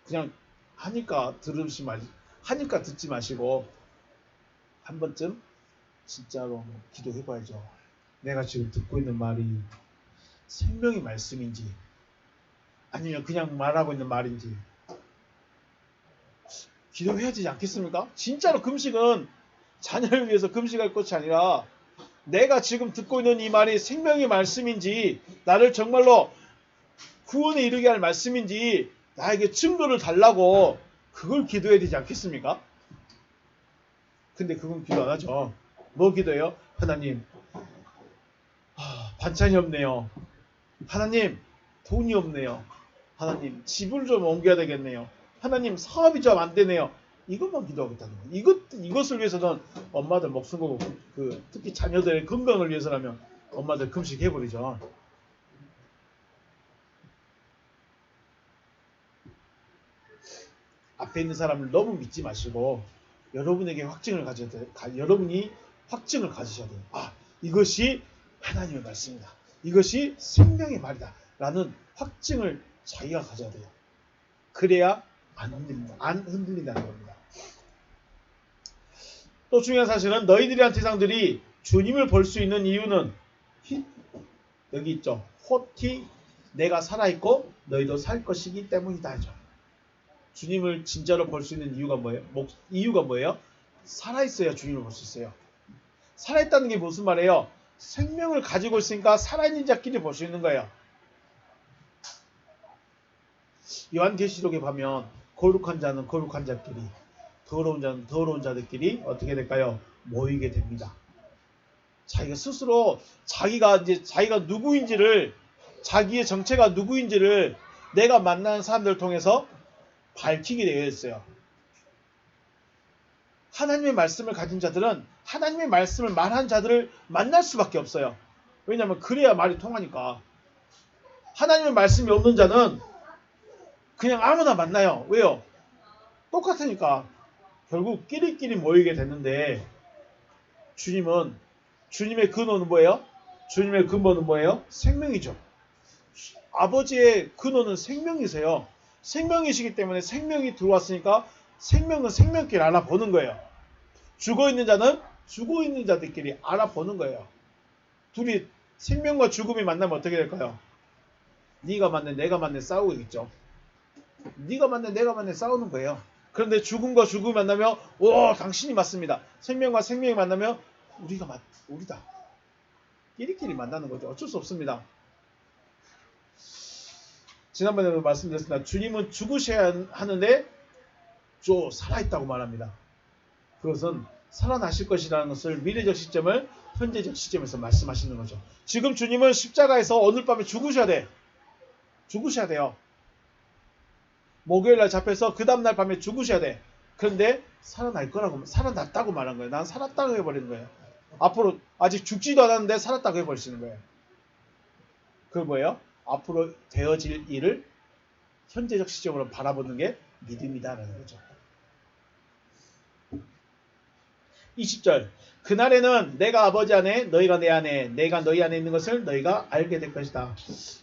그냥 하니까 듣지 마시고 한 번쯤 진짜로 기도해봐야죠. 내가 지금 듣고 있는 말이 생명의 말씀인지 아니면 그냥 말하고 있는 말인지 기도해야 되지 않겠습니까? 진짜로 금식은 자녀를 위해서 금식할 것이 아니라 내가 지금 듣고 있는 이 말이 생명의 말씀인지 나를 정말로 구원에 이르게 할 말씀인지 나에게 증거를 달라고 그걸 기도해야 되지 않겠습니까? 근데 그건 기도 안 하죠. 뭐 기도해요? 하나님 반찬이 없네요. 하나님 돈이 없네요. 하나님 집을 좀 옮겨야 되겠네요. 하나님 사업이 좀 안 되네요. 이것만 기도하겠다는 거예요. 이것을 위해서는 엄마들 목숨 걸고 특히 자녀들의 건강을 위해서라면 엄마들 금식해버리죠. 앞에 있는 사람을 너무 믿지 마시고 여러분이 확증을 가지셔야 돼요. 이것이 하나님의 말씀이다. 이것이 생명의 말이다. 라는 확증을 자기가 가져야 돼요. 그래야 안 흔들린다는 겁니다. 또 중요한 사실은 너희들이란 태상들이 주님을 볼 수 있는 이유는 여기 있죠. 호티 내가 살아있고 너희도 살 것이기 때문이다. 주님을 진짜로 볼 수 있는 이유가 뭐예요? 이유가 뭐예요? 살아있어야 주님을 볼 수 있어요. 살아있다는 게 무슨 말이에요? 생명을 가지고 있으니까 살아있는 자끼리 볼 수 있는 거예요. 요한계시록에 보면 거룩한 자는 거룩한 자끼리, 더러운 자는 더러운 자들끼리 어떻게 될까요? 모이게 됩니다. 자기가 스스로 자기가 누구인지를 자기의 정체가 누구인지를 내가 만나는 사람들을 통해서 밝히게 되어 있어요. 하나님의 말씀을 가진 자들은 하나님의 말씀을 말하는 자들을 만날 수밖에 없어요. 왜냐하면 그래야 말이 통하니까. 하나님의 말씀이 없는 자는 그냥 아무나 만나요. 왜요? 똑같으니까. 결국 끼리끼리 모이게 되는데 주님의 근원은 뭐예요? 주님의 근본은 뭐예요? 생명이죠. 아버지의 근원은 생명이세요. 생명이시기 때문에 생명이 들어왔으니까 생명은 생명끼리 알아보는 거예요. 죽어있는 자는 죽어있는 자들끼리 알아보는 거예요. 둘이 생명과 죽음이 만나면 어떻게 될까요? 네가 맞네 내가 맞네 싸우겠죠. 네가 맞네 내가 맞네 싸우는 거예요. 그런데 죽음과 죽음이 만나면 당신이 맞습니다. 생명과 생명이 만나면 우리다. 끼리끼리 만나는 거죠. 어쩔 수 없습니다. 지난번에도 말씀드렸습니다. 주님은 죽으셔야 하는데 살아있다고 말합니다. 그것은 살아나실 것이라는 것을 미래적 시점을 현재적 시점에서 말씀하시는 거죠. 지금 주님은 십자가에서 오늘 밤에 죽으셔야 돼요. 목요일날 잡혀서 그 다음날 밤에 죽으셔야 돼. 그런데 살아났다고 말한 거예요. 난 살았다고 해버리는 거예요. 앞으로 아직 죽지도 않았는데 살았다고 해버리시는 거예요. 그게 뭐예요? 앞으로 되어질 일을 현재적 시점으로 바라보는 게 믿음이다라는 거죠. 20절 그날에는 내가 아버지 안에 너희가 내 안에 내가 너희 안에 있는 것을 너희가 알게 될 것이다.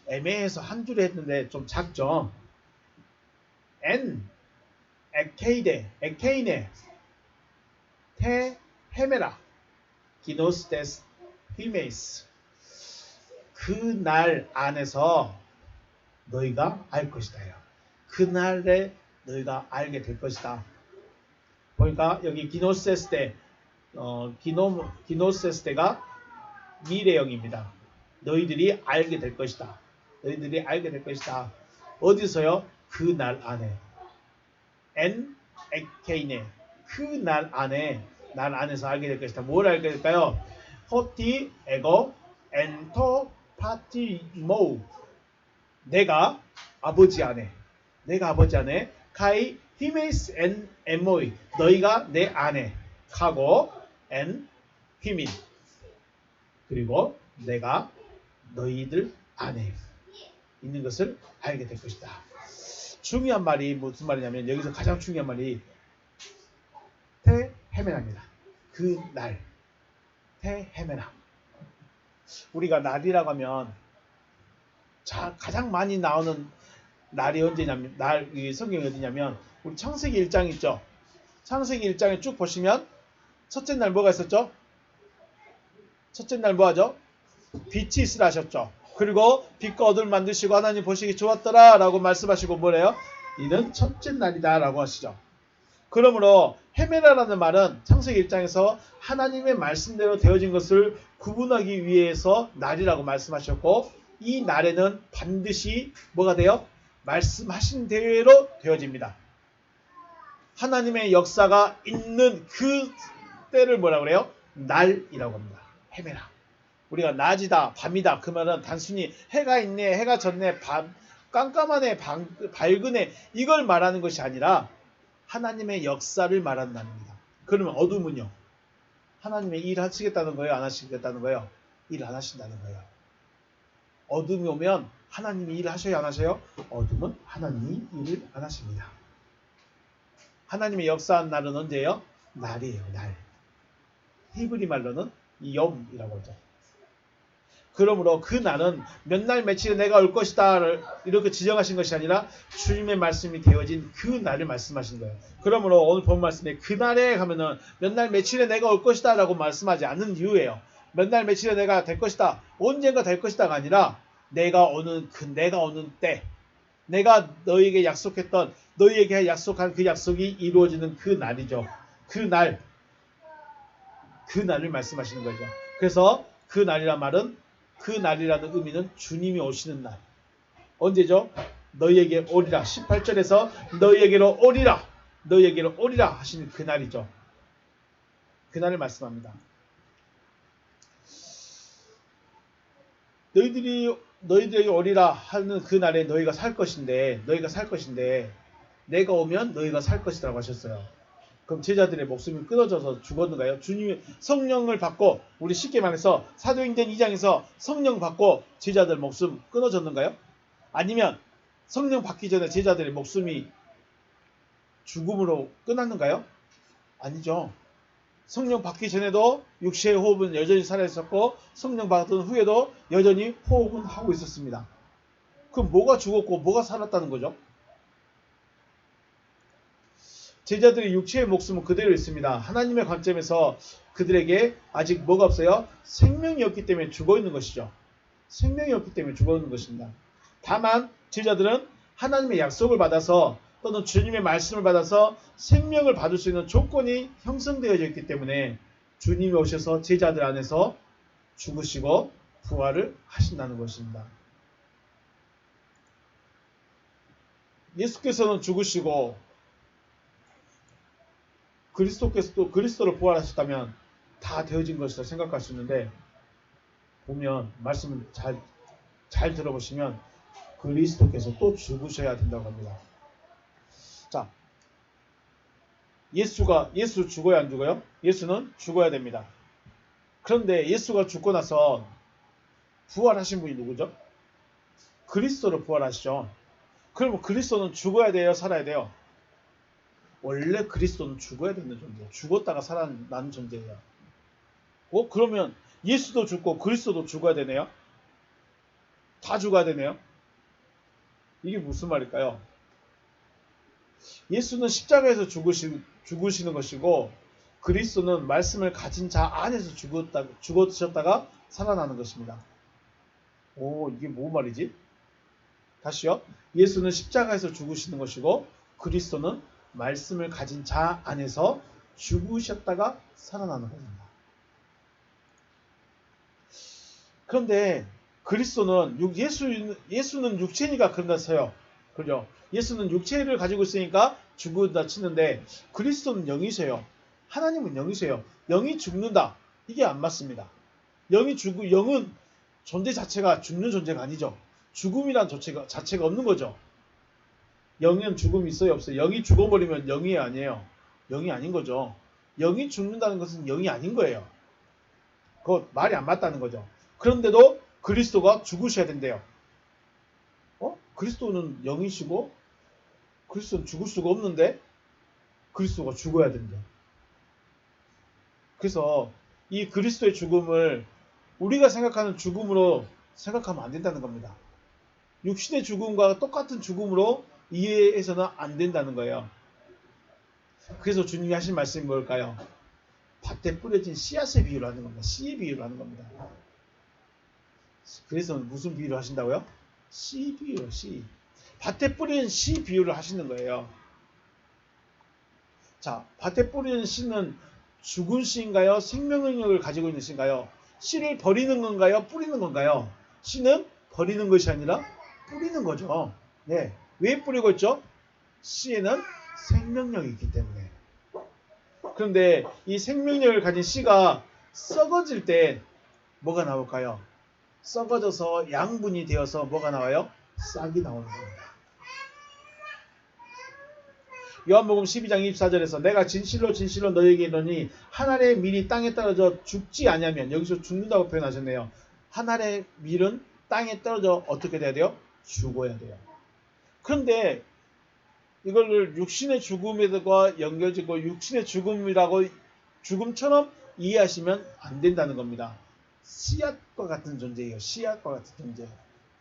애매해서 한 줄에 했는데 좀 작죠. 에케이네 테 헤메라 기노스테스 히메이스 그날 안에서 너희가 알 것이다. 그날에 너희가 알게 될 것이다. 보니까 여기 기노세스테 기노세스테가 미래형입니다. 너희들이 알게 될 것이다. 너희들이 알게 될 것이다. 어디서요? 그 날 안에. NK네. 그 날 안에, 날 안에서 알게 될 것이다. 뭘 알게 될까요? 호티, 에고, 엔터, 파티, 모. 내가 아버지 안에. 내가 아버지 안에. 카이, 히메스 엔 에모이. 너희가 내 안에. 카고, 엔, 히민. 그리고 내가 너희들 안에 있는 것을 알게 될 것이다. 중요한 말이 무슨 말이냐면 여기서 가장 중요한 말이 테헤메나입니다. 그 날. 테헤메나. 우리가 날이라고 하면 가장 많이 나오는 날이 언제냐면 성경이 어디냐면 우리 창세기 1장 있죠. 창세기 1장에 쭉 보시면 첫째 날 뭐가 있었죠? 첫째 날 뭐하죠? 빛이 있으라 하셨죠. 그리고 빛과 어둠을 만드시고 하나님 보시기 좋았더라 라고 말씀하시고 뭐래요? 이는 첫째 날이다 라고 하시죠. 그러므로 헤메라라는 말은 창세기 1장에서 하나님의 말씀대로 되어진 것을 구분하기 위해서 날이라고 말씀하셨고 이 날에는 반드시 뭐가 돼요? 말씀하신 대로 되어집니다. 하나님의 역사가 있는 그 때를 뭐라고 그래요? 날이라고 합니다. 헤메라. 우리가 낮이다, 밤이다. 그 말은 단순히 해가 있네, 해가 졌네, 깜깜하네, 밝으네 이걸 말하는 것이 아니라 하나님의 역사를 말하는 날입니다. 그러면 어둠은요? 하나님의 일 하시겠다는 거예요? 안 하시겠다는 거예요? 일 안 하신다는 거예요. 어둠이 오면 하나님이 일을 하셔야 안 하셔요? 어둠은 하나님이 일을 안 하십니다. 하나님의 역사한 날은 언제예요? 날이에요. 날. 히브리 말로는 염이라고 하죠. 그러므로 그 날은 몇 날 며칠에 내가 올 것이다 이렇게 지정하신 것이 아니라 주님의 말씀이 되어진 그 날을 말씀하신 거예요. 그러므로 오늘 본 말씀에 그 날에 하면은 몇 날 며칠에 내가 올 것이다 라고 말씀하지 않는 이유예요. 몇 날 며칠에 내가 될 것이다. 언젠가 될 것이다가 아니라 내가 오는 때 내가 너희에게 약속했던 너희에게 약속한 그 약속이 이루어지는 그 날이죠. 그 날을 말씀하시는 거죠. 그래서 그 날이란 말은 그 날이라는 의미는 주님이 오시는 날. 언제죠? 너희에게 오리라. 18절에서 너희에게로 오리라. 너희에게로 오리라 하시는 그 날이죠. 그 날을 말씀합니다. 너희들에게 오리라 하는 그 날에 너희가 살 것인데 내가 오면 너희가 살 것이라고 하셨어요. 그럼 제자들의 목숨이 끊어져서 죽었는가요? 주님의 성령을 받고 우리 쉽게 말해서 사도행전 2장에서 성령 받고 제자들 목숨 끊어졌는가요? 아니면 성령 받기 전에 제자들의 목숨이 죽음으로 끝났는가요? 아니죠. 성령 받기 전에도 육체의 호흡은 여전히 살아있었고 성령 받은 후에도 여전히 호흡은 하고 있었습니다. 그럼 뭐가 죽었고 뭐가 살았다는 거죠? 제자들의 육체의 목숨은 그대로 있습니다. 하나님의 관점에서 그들에게 아직 뭐가 없어요? 생명이 없기 때문에 죽어있는 것이죠. 생명이 없기 때문에 죽어있는 것입니다. 다만 제자들은 하나님의 약속을 받아서 또는 주님의 말씀을 받아서 생명을 받을 수 있는 조건이 형성되어져 있기 때문에 주님이 오셔서 제자들 안에서 죽으시고 부활을 하신다는 것입니다. 예수께서는 죽으시고 그리스도께서도 그리스도를 부활하셨다면 다 되어진 것이라 생각할 수 있는데 보면 말씀을 잘 들어보시면 그리스도께서 또 죽으셔야 된다고 합니다. 자, 예수 죽어야 안 죽어요? 예수는 죽어야 됩니다. 그런데 예수가 죽고 나서 부활하신 분이 누구죠? 그리스도를 부활하시죠. 그러면 그리스도는 죽어야 돼요? 살아야 돼요? 원래 그리스도는 죽어야 되는 존재예요. 죽었다가 살아나는 존재예요. 그러면 예수도 죽고 그리스도도 죽어야 되네요? 다 죽어야 되네요? 이게 무슨 말일까요? 예수는 십자가에서 죽으시는 것이고 그리스도는 말씀을 가진 자 안에서 죽으셨다가 살아나는 것입니다. 이게 뭔 말이지? 다시요. 예수는 십자가에서 죽으시는 것이고 그리스도는 말씀을 가진 자 안에서 죽으셨다가 살아나는 겁니다. 그런데 그리스도는 예수는 육체니까 그런다서요. 그죠? 예수는 육체를 가지고 있으니까 죽는다 치는데 그리스도는 영이세요. 하나님은 영이세요. 영이 죽는다. 이게 안 맞습니다. 영은 존재 자체가 죽는 존재가 아니죠. 죽음이란 자체가 없는 거죠. 영은 죽음이 있어요, 없어요? 영이 죽어버리면 영이 아니에요. 영이 아닌 거죠. 영이 죽는다는 것은 영이 아닌 거예요. 그거 말이 안 맞다는 거죠. 그런데도 그리스도가 죽으셔야 된대요. 그리스도는 영이시고 그리스도는 죽을 수가 없는데 그리스도가 죽어야 된대요. 그래서 이 그리스도의 죽음을 우리가 생각하는 죽음으로 생각하면 안 된다는 겁니다. 육신의 죽음과 똑같은 죽음으로 이해해서는 안 된다는 거예요. 그래서 주님이 하신 말씀이 뭘까요? 밭에 뿌려진 씨앗의 비유를 하는 겁니다. 씨의 비유를 하는 겁니다. 그래서 무슨 비유를 하신다고요? 씨 비유요, 씨. 밭에 뿌리는 씨 비유를 하시는 거예요. 자, 밭에 뿌리는 씨는 죽은 씨인가요? 생명의 능력을 가지고 있는 씨인가요? 씨를 버리는 건가요? 뿌리는 건가요? 씨는 버리는 것이 아니라 뿌리는 거죠. 네. 왜 뿌리고 있죠? 씨에는 생명력이 있기 때문에. 그런데 이 생명력을 가진 씨가 썩어질 때 뭐가 나올까요? 썩어져서 양분이 되어서 뭐가 나와요? 싹이 나오는 겁니다. 요한복음 12장 24절에서 내가 진실로 진실로 너희에게 이르노니 한 알의 밀이 땅에 떨어져 죽지 아니하면, 여기서 죽는다고 표현하셨네요. 한 알의 밀은 땅에 떨어져 어떻게 돼야 돼요? 죽어야 돼요. 그런데 이걸 육신의 죽음과 연결짓고 육신의 죽음처럼 이해하시면 안 된다는 겁니다. 씨앗과 같은 존재예요. 씨앗과 같은 존재.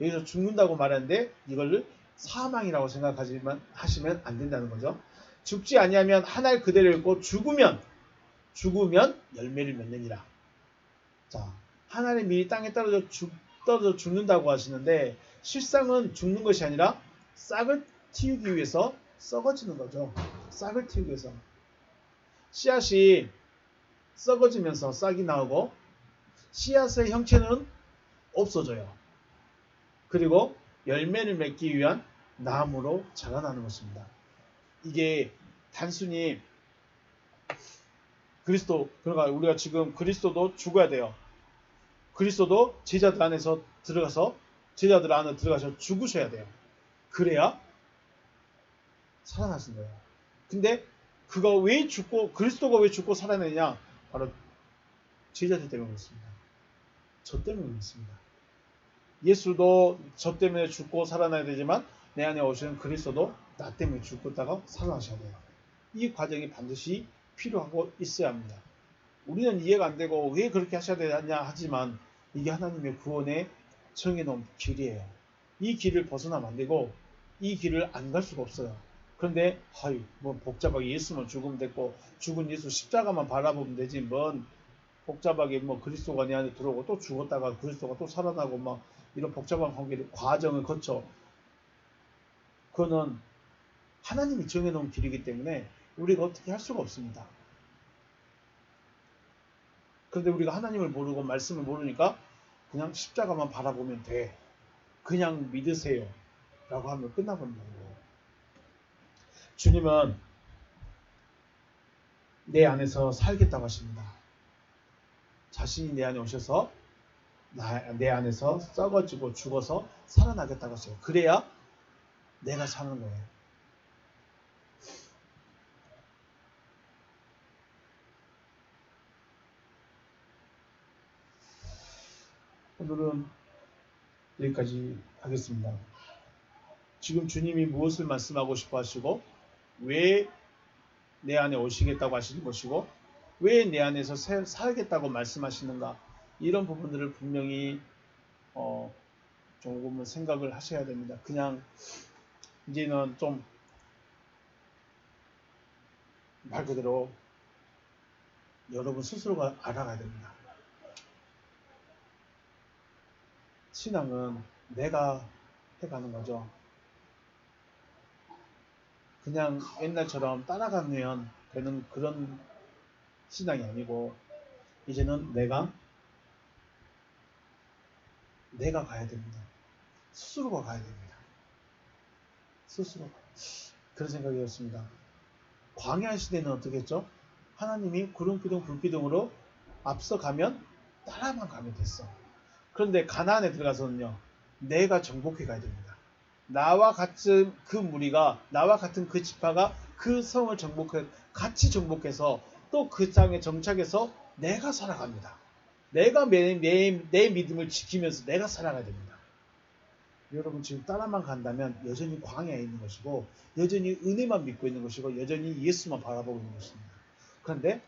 여기서 죽는다고 말하는데 이걸 사망이라고 하시면 안 된다는 거죠. 죽지 아니하면 한 알 그대로 있고 죽으면 열매를 맺느니라. 자, 한 알의 밀이 땅에 떨어져 죽는다고 하시는데 실상은 죽는 것이 아니라 싹을 틔우기 위해서 썩어지는 거죠. 싹을 틔우기 위해서. 씨앗이 썩어지면서 싹이 나오고 씨앗의 형체는 없어져요. 그리고 열매를 맺기 위한 나무로 자라나는 것입니다. 이게 단순히 그러니까 우리가 지금 그리스도도 죽어야 돼요. 그리스도도 제자들 안으로 들어가서 죽으셔야 돼요. 그래야 살아나신 거예요. 근데 그리스도가 왜 죽고 살아내냐? 바로 제자들 때문에 그렇습니다. 저 때문에 그렇습니다. 예수도 저 때문에 죽고 살아나야 되지만 내 안에 오시는 그리스도도 나 때문에 죽었다가 살아나셔야 돼요. 이 과정이 반드시 필요하고 있어야 합니다. 우리는 이해가 안 되고 왜 그렇게 하셔야 되냐 하지만 이게 하나님의 구원에 정해놓은 길이에요. 이 길을 벗어나면 안 되고 이 길을 안 갈 수가 없어요. 그런데 뭐 복잡하게 예수만 죽으면 됐고 죽은 예수 십자가만 바라보면 되지 뭔 복잡하게 뭐 그리스도가 내 안에 들어오고 또 죽었다가 그리스도가 또 살아나고 막 이런 복잡한 과정을 거쳐. 그거는 하나님이 정해놓은 길이기 때문에 우리가 어떻게 할 수가 없습니다. 그런데 우리가 하나님을 모르고 말씀을 모르니까 그냥 십자가만 바라보면 돼. 그냥 믿으세요. 라고 하면 끝나버린다는 거예요. 주님은 내 안에서 살겠다고 하십니다. 자신이 내 안에 오셔서 내 안에서 썩어지고 죽어서 살아나겠다고 하세요. 그래야 내가 사는 거예요. 오늘은 여기까지 하겠습니다. 지금 주님이 무엇을 말씀하고 싶어 하시고 왜 내 안에 오시겠다고 하시는 것이고 왜 내 안에서 살겠다고 말씀하시는가, 이런 부분들을 분명히 조금은 생각을 하셔야 됩니다. 그냥 이제는 좀 말 그대로 여러분 스스로가 알아가야 됩니다. 신앙은 내가 해가는 거죠. 그냥 옛날처럼 따라가면 되는 그런 신앙이 아니고 이제는 내가 내가 가야 됩니다. 스스로가 가야 됩니다. 스스로가. 그런 생각이었습니다. 광야 시대는 어떻게 했죠? 하나님이 구름기둥 불기둥으로 앞서가면 따라만 가면 됐어. 그런데 가나안에 들어가서는요. 내가 정복해 가야 됩니다. 나와 같은 그 무리가, 나와 같은 그 지파가 그 성을 같이 정복해서 또 그 땅에 정착해서 내가 살아갑니다. 내가 내 믿음을 지키면서 내가 살아가야 됩니다. 여러분 지금 따라만 간다면 여전히 광야에 있는 것이고, 여전히 은혜만 믿고 있는 것이고, 여전히 예수만 바라보고 있는 것입니다. 그런데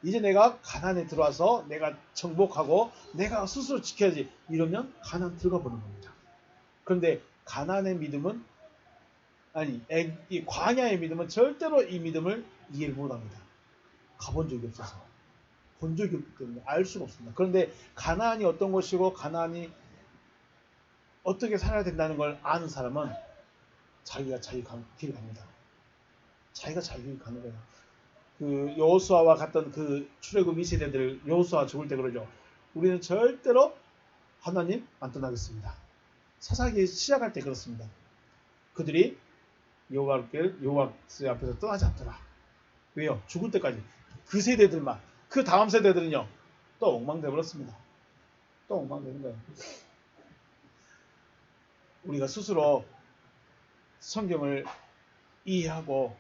이제 내가 가나안에 들어와서 내가 정복하고 내가 스스로 지켜야지, 이러면 가나안 들어가 보는 겁니다. 그런데 가나안의 믿음은, 이 광야의 믿음은 절대로 이 믿음을 이해를 못합니다. 가본 적이 없어서, 본 적이 없기 때문에 알 수가 없습니다. 그런데 가나안이 어떤 것이고 가나안이 어떻게 살아야 된다는 걸 아는 사람은 자기가 자기 길 갑니다. 자기가 자기 길 가는 거예요. 그 여호수아와 갔던 그 출애굽 2세대들, 여호수아 죽을 때 그러죠. 우리는 절대로 하나님 안 떠나겠습니다. 사사기 시작할 때 그렇습니다. 그들이 여호와의 앞에서 떠나지 않더라. 왜요? 죽을 때까지. 그 세대들만. 그 다음 세대들은요, 또 엉망돼 버렸습니다. 또 엉망되는 거예요. 우리가 스스로 성경을 이해하고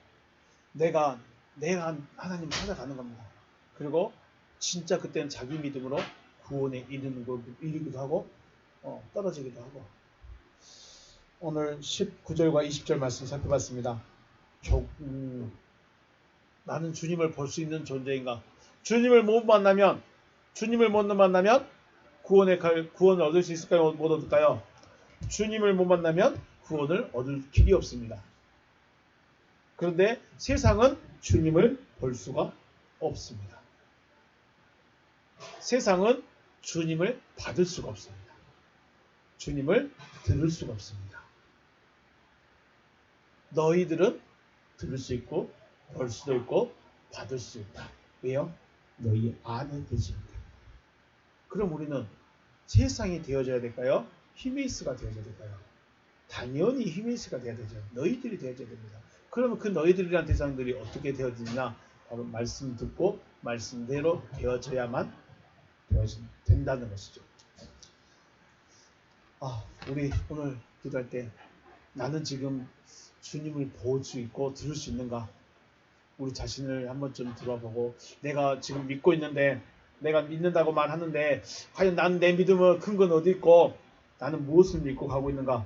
내가 하나님을 찾아가는 겁니다. 그리고 진짜 그때는 자기 믿음으로 구원에 이르기도 하고 떨어지기도 하고. 오늘 19절과 20절 말씀 살펴봤습니다. 나는 주님을 볼 수 있는 존재인가? 주님을 못 만나면 구원을 얻을 수 있을까요? 못 얻을까요? 주님을 못 만나면 구원을 얻을 길이 없습니다. 그런데 세상은 주님을 볼 수가 없습니다. 세상은 주님을 받을 수가 없습니다. 주님을 들을 수가 없습니다. 너희들은 들을 수 있고 볼 수도 있고 받을 수 있다. 왜요? 너희 안에 계시기 때문에. 그럼 우리는 세상이 되어져야 될까요? 히메이스가 되어져야 될까요? 당연히 히메이스가 되어야 되죠. 너희들이 되어져야 됩니다. 그러면 그 너희들이란 대상들이 어떻게 되어지느냐? 바로 말씀 듣고 말씀대로 되어져야만 된다는 것이죠. 우리 오늘 기도할 때 나는 지금 주님을 볼 수 있고 들을 수 있는가? 우리 자신을 한번 좀 들어보고, 내가 지금 믿고 있는데, 내가 믿는다고만 하는데 과연 난 내 믿음은 큰 건 어디 있고 나는 무엇을 믿고 가고 있는가?